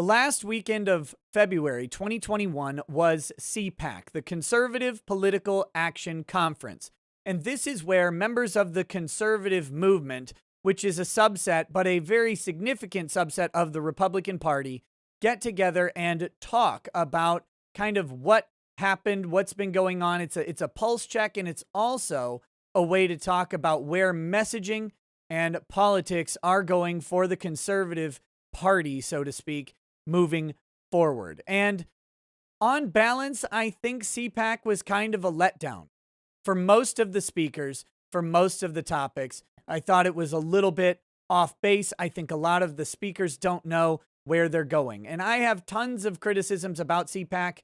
The last weekend of February 2021 was CPAC, the Conservative Political Action Conference. And this is where members of the conservative movement, which is a subset, but a very significant subset of the Republican Party, get together and talk about kind of what happened, what's been going on. It's a pulse check, and it's also a way to talk about where messaging and politics are going for the conservative party, so to speak, moving forward. And on balance, I think CPAC was kind of a letdown for most of the speakers, for most of the topics. I thought it was a little bit off base. I think a lot of the speakers don't know where they're going. And I have tons of criticisms about CPAC.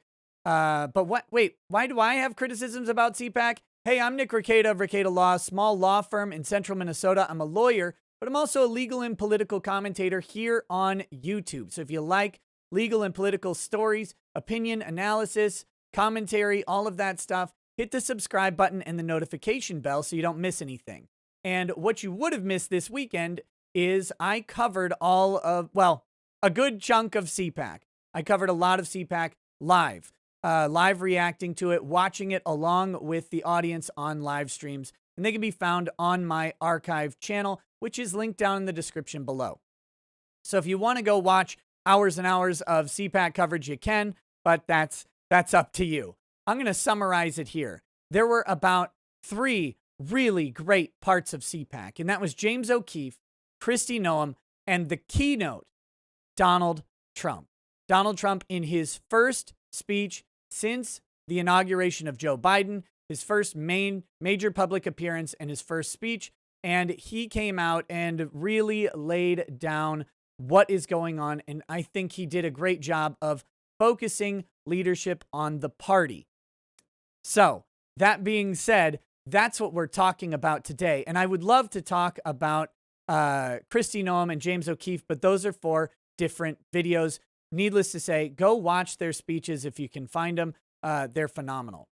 Why do I have criticisms about CPAC? Hey, I'm Nick Rekieta of Rekieta Law, small law firm in central Minnesota. I'm a lawyer, but I'm also a legal and political commentator here on YouTube. So if you like legal and political stories, opinion, analysis, commentary, all of that stuff, hit the subscribe button and the notification bell so you don't miss anything. And what you would have missed this weekend is I covered a good chunk of CPAC. I covered a lot of CPAC live reacting to it, watching it along with the audience on live streams. And they can be found on my archive channel, which is linked down in the description below. So if you want to go watch hours and hours of CPAC coverage, you can, but that's up to you. I'm going to summarize it here. There were about 3 really great parts of CPAC, and that was James O'Keefe, Kristi Noem, and the keynote, Donald Trump. Donald Trump in his first speech since the inauguration of Joe Biden, his first major public appearance and his first speech. And he came out and really laid down what is going on. And I think he did a great job of focusing leadership on the party. So that being said, that's what we're talking about today. And I would love to talk about Kristi Noem and James O'Keefe, but those are 4 different videos. Needless to say, go watch their speeches if you can find them. They're phenomenal.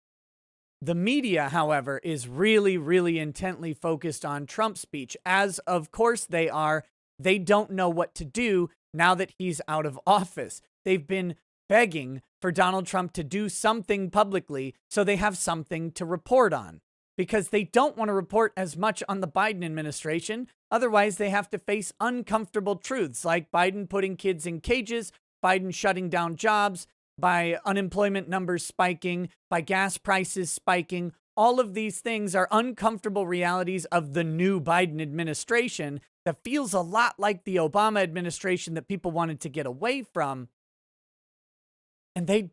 The media, however, is really, really intently focused on Trump's speech, as of course they are. They don't know what to do now that he's out of office. They've been begging for Donald Trump to do something publicly so they have something to report on, because they don't want to report as much on the Biden administration. Otherwise, they have to face uncomfortable truths like Biden putting kids in cages, Biden shutting down jobs, by unemployment numbers spiking, by gas prices spiking. All of these things are uncomfortable realities of the new Biden administration that feels a lot like the Obama administration that people wanted to get away from. And they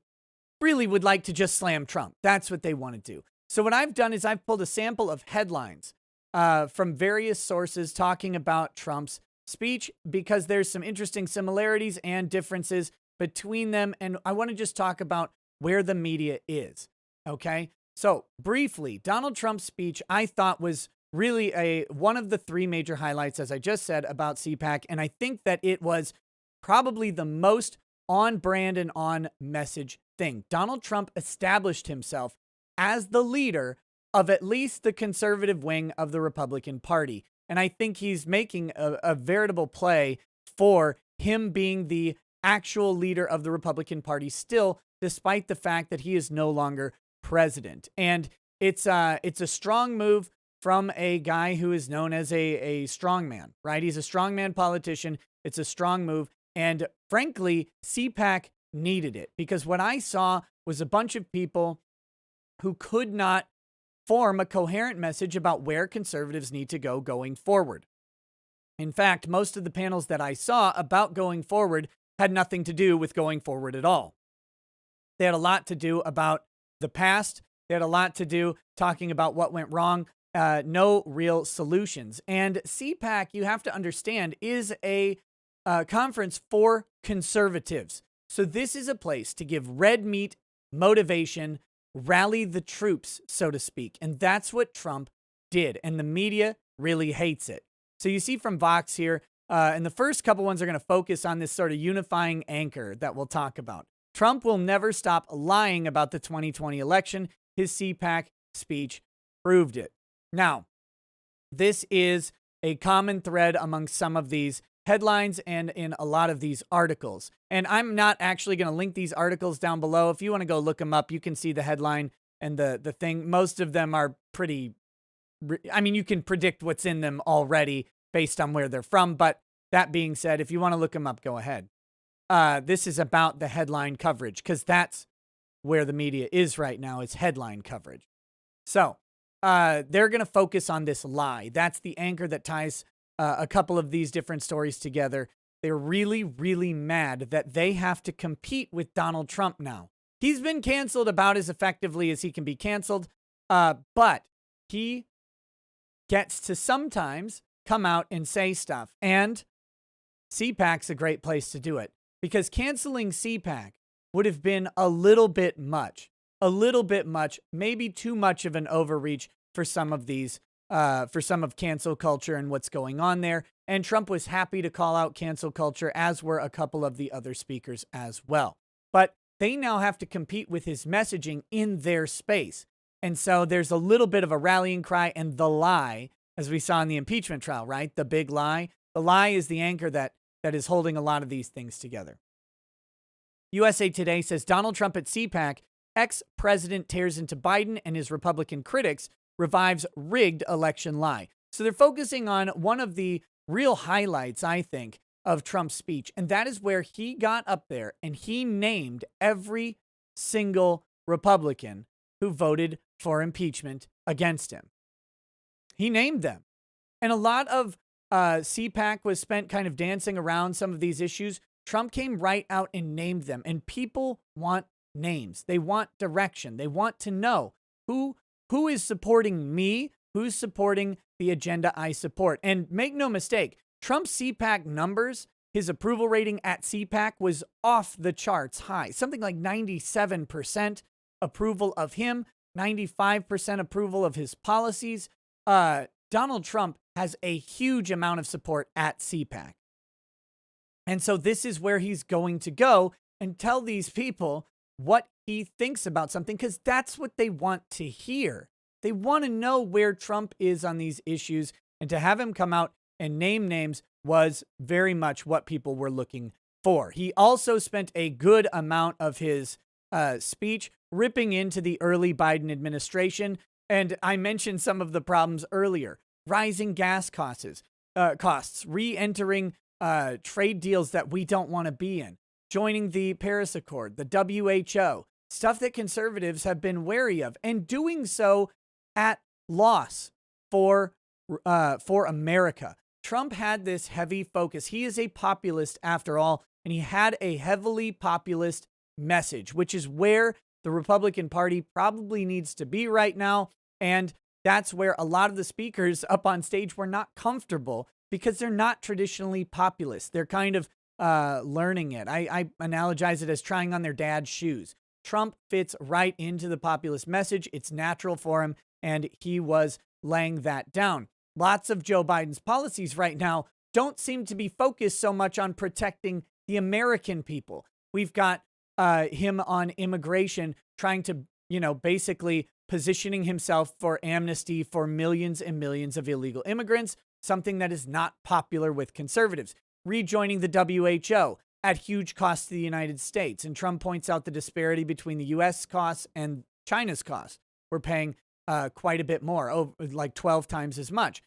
really would like to just slam Trump. That's what they want to do. So what I've done is I've pulled a sample of headlines from various sources talking about Trump's speech, because there's some interesting similarities and differences between them. And I want to just talk about where the media is. Okay. So briefly, Donald Trump's speech, I thought, was really one of the 3 major highlights, as I just said, about CPAC. And I think that it was probably the most on brand and on message thing. Donald Trump established himself as the leader of at least the conservative wing of the Republican Party. And I think he's making a veritable play for him being the actual leader of the Republican Party still, despite the fact that he is no longer president. And it's a strong move from a guy who is known as a strongman, right? He's a strongman politician. It's a strong move. And frankly, CPAC needed it, because what I saw was a bunch of people who could not form a coherent message about where conservatives need to go going forward. In fact, most of the panels that I saw about going forward had nothing to do with going forward at all. They had a lot to do about the past. They had a lot to do talking about what went wrong. No real solutions. And CPAC, you have to understand, is a conference for conservatives. So this is a place to give red meat motivation, rally the troops, so to speak. And that's what Trump did. And the media really hates it. So you see from Vox here, and the first couple ones are going to focus on this sort of unifying anchor that we'll talk about. Trump will never stop lying about the 2020 election. His CPAC speech proved it. Now, this is a common thread among some of these headlines and in a lot of these articles. And I'm not actually going to link these articles down below. If you want to go look them up, you can see the headline and the thing. Most of them are pretty, I mean, you can predict what's in them already based on where they're from. But that being said, if you want to look them up, go ahead. This is about the headline coverage because that's where the media is right now. It's headline coverage. So they're going to focus on this lie. That's the anchor that ties a couple of these different stories together. They're really, really mad that they have to compete with Donald Trump now. He's been canceled about as effectively as he can be canceled, but he gets to sometimes come out and say stuff. And CPAC's a great place to do it because canceling CPAC would have been a little bit much, maybe too much of an overreach for some of these, for some of cancel culture and what's going on there. And Trump was happy to call out cancel culture, as were a couple of the other speakers as well. But they now have to compete with his messaging in their space. And so there's a little bit of a rallying cry, and the lie, as we saw in the impeachment trial, right? The big lie. The lie is the anchor that is holding a lot of these things together. USA Today says Donald Trump at CPAC, ex-president tears into Biden and his Republican critics, revives rigged election lie. So they're focusing on one of the real highlights, I think, of Trump's speech. And that is where he got up there and he named every single Republican who voted for impeachment against him. He named them. And a lot of CPAC was spent kind of dancing around some of these issues. Trump came right out and named them. And people want names. They want direction. They want to know who is supporting me, who's supporting the agenda I support. And make no mistake, Trump's CPAC numbers, his approval rating at CPAC was off the charts high. Something like 97% approval of him, 95% approval of his policies. Donald Trump has a huge amount of support at CPAC. And so this is where he's going to go and tell these people what he thinks about something, because that's what they want to hear. They want to know where Trump is on these issues, and to have him come out and name names was very much what people were looking for. He also spent a good amount of his speech ripping into the early Biden administration. And I mentioned some of the problems earlier. Rising gas costs, re-entering trade deals that we don't want to be in, joining the Paris Accord, the WHO, stuff that conservatives have been wary of, and doing so at loss for America. Trump had this heavy focus. He is a populist after all, and he had a heavily populist message, which is where the Republican Party probably needs to be right now. And that's where a lot of the speakers up on stage were not comfortable because they're not traditionally populist. They're kind of learning it. I analogize it as trying on their dad's shoes. Trump fits right into the populist message. It's natural for him, and he was laying that down. Lots of Joe Biden's policies right now don't seem to be focused so much on protecting the American people. We've got him on immigration trying to, basically positioning himself for amnesty for millions and millions of illegal immigrants, something that is not popular with conservatives. Rejoining the WHO at huge cost to the United States. And Trump points out the disparity between the U.S. costs and China's costs. We're paying quite a bit more, like 12 times as much.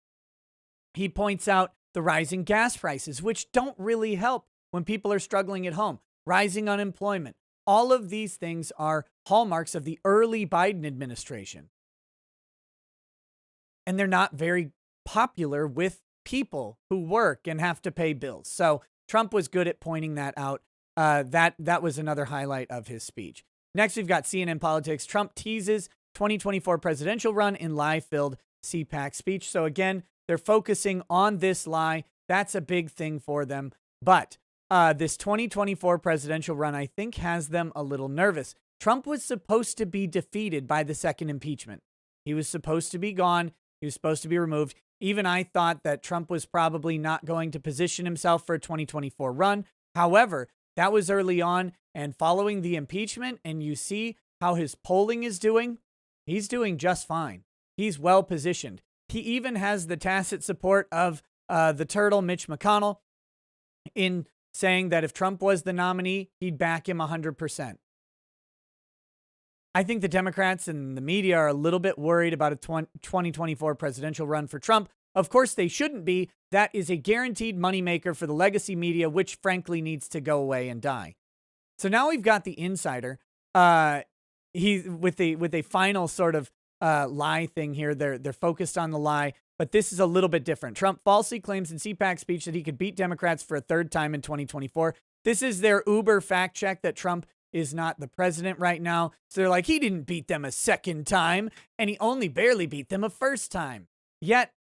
He points out the rising gas prices, which don't really help when people are struggling at home. Rising unemployment. All of these things are hallmarks of the early Biden administration. And they're not very popular with people who work and have to pay bills. So Trump was good at pointing that out. That was another highlight of his speech. Next, we've got CNN Politics. Trump teases 2024 presidential run in lie-filled CPAC speech. So again, they're focusing on this lie. That's a big thing for them. But this 2024 presidential run, I think, has them a little nervous. Trump was supposed to be defeated by the second impeachment. He was supposed to be gone. He was supposed to be removed. Even I thought that Trump was probably not going to position himself for a 2024 run. However, that was early on, and following the impeachment, and you see how his polling is doing, he's doing just fine. He's well positioned. He even has the tacit support of the turtle, Mitch McConnell. in saying that if Trump was the nominee, he'd back him 100%. I think the Democrats and the media are a little bit worried about a 2024 presidential run for Trump. Of course, they shouldn't be. That is a guaranteed moneymaker for the legacy media, which frankly needs to go away and die. So now we've got the insider. He with a final sort of lie thing here. They're focused on the lie, but this is a little bit different. Trump falsely claims in CPAC speech that he could beat Democrats for a third time in 2024. This is their Uber fact check that Trump is not the president right now. So they're like, he didn't beat them a second time, and he only barely beat them a first time. Yet,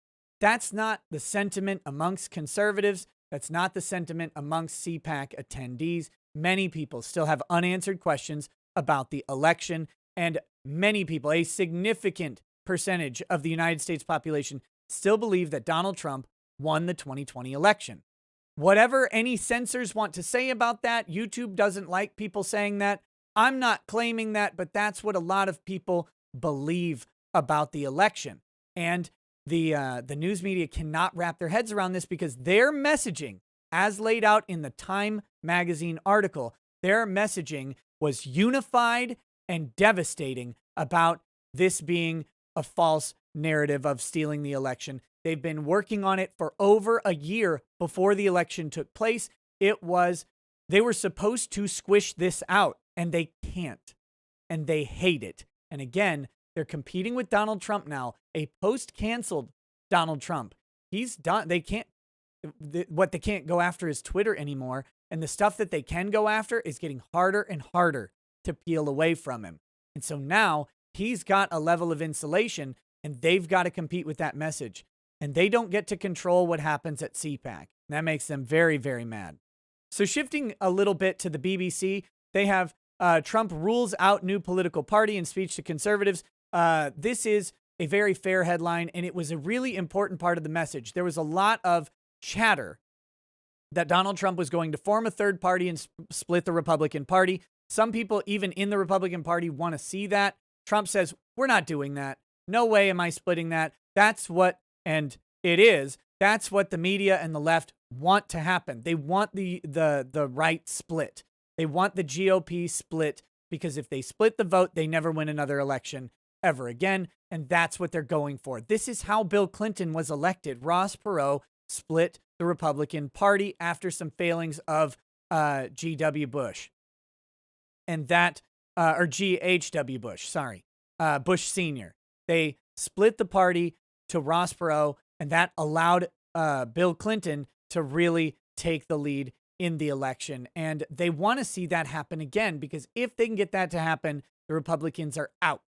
that's not the sentiment amongst conservatives. That's not the sentiment amongst CPAC attendees. Many people still have unanswered questions about the election, and many people, a significant percentage of the United States population, still believe that Donald Trump won the 2020 election. Whatever any censors want to say about that, YouTube doesn't like people saying that. I'm not claiming that, but that's what a lot of people believe about the election. And the news media cannot wrap their heads around this because their messaging, as laid out in the Time magazine article, their messaging was unified and devastating about this being a false narrative of stealing the election. They've been working on it for over a year before the election took place. They were supposed to squish this out, and they can't, and they hate it. And again, they're competing with Donald Trump now, a post-canceled Donald Trump. He's done. They can't go after is Twitter anymore, and the stuff that they can go after is getting harder and harder to peel away from him. And so now he's got a level of insulation, and they've got to compete with that message. And they don't get to control what happens at CPAC. That makes them very, very mad. So shifting a little bit to the BBC, they have Trump rules out new political party in speech to conservatives. This is a very fair headline, and it was a really important part of the message. There was a lot of chatter that Donald Trump was going to form a third party and split the Republican Party. Some people, even in the Republican Party, want to see that. Trump says, we're not doing that. No way am I splitting that. That's what the media and the left want to happen. They want the right split. They want the GOP split because if they split the vote, they never win another election ever again. And that's what they're going for. This is how Bill Clinton was elected. Ross Perot split the Republican Party after some failings of G.W. Bush. And that, or G.H.W. Bush, sorry, Bush Sr. They split the party to Ross Perot, and that allowed Bill Clinton to really take the lead in the election. And they want to see that happen again, because if they can get that to happen, the Republicans are out.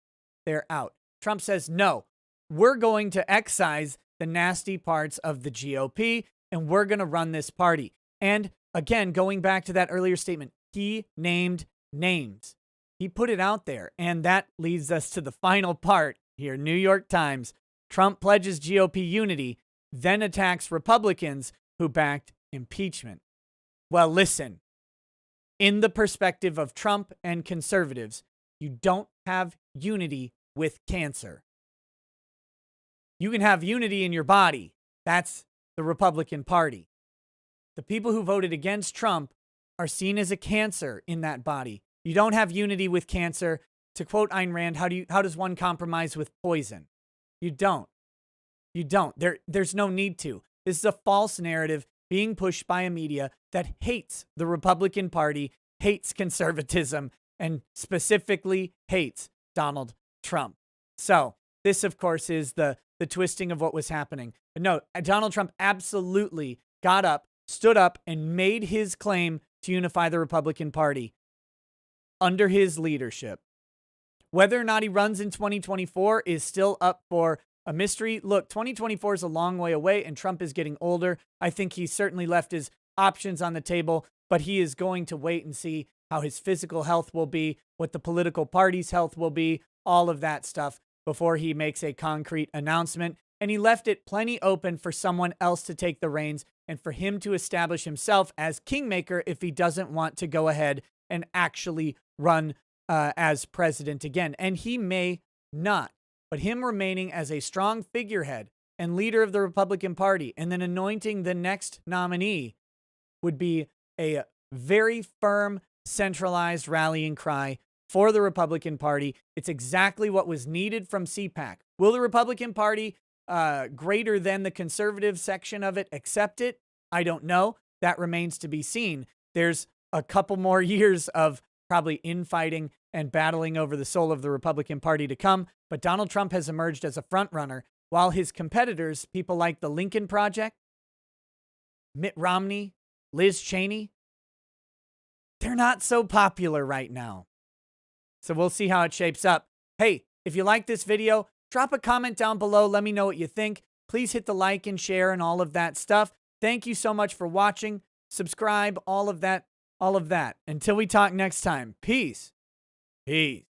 They're out. Trump says, no, we're going to excise the nasty parts of the GOP, and we're going to run this party. And again, going back to that earlier statement, he named names. He put it out there. And that leads us to the final part here. New York Times. Trump pledges GOP unity, then attacks Republicans who backed impeachment. Well, listen, in the perspective of Trump and conservatives, you don't have unity with cancer. You can have unity in your body. That's the Republican Party. The people who voted against Trump are seen as a cancer in that body. You don't have unity with cancer. To quote Ayn Rand, how does one compromise with poison? You don't. You don't. There's no need to. This is a false narrative being pushed by a media that hates the Republican Party, hates conservatism, and specifically hates Donald Trump. So this, of course, is the twisting of what was happening. But no, Donald Trump absolutely got up, stood up, and made his claim to unify the Republican Party under his leadership. Whether or not he runs in 2024 is still up for a mystery. Look, 2024 is a long way away, and Trump is getting older. I think he certainly left his options on the table, but he is going to wait and see how his physical health will be, what the political party's health will be, all of that stuff before he makes a concrete announcement. And he left it plenty open for someone else to take the reins and for him to establish himself as kingmaker if he doesn't want to go ahead and actually run as president again. And he may not, but him remaining as a strong figurehead and leader of the Republican Party and then anointing the next nominee would be a very firm, centralized rallying cry for the Republican Party. It's exactly what was needed from CPAC. Will the Republican Party, greater than the conservative section of it, accept it? I don't know. That remains to be seen. There's a couple more years of probably infighting and battling over the soul of the Republican Party to come, but Donald Trump has emerged as a frontrunner, while his competitors, people like the Lincoln Project, Mitt Romney, Liz Cheney, they're not so popular right now. So we'll see how it shapes up. Hey, if you like this video, drop a comment down below. Let me know what you think. Please hit the like and share and all of that stuff. Thank you so much for watching. Subscribe, all of that. Until we talk next time. Peace. Peace.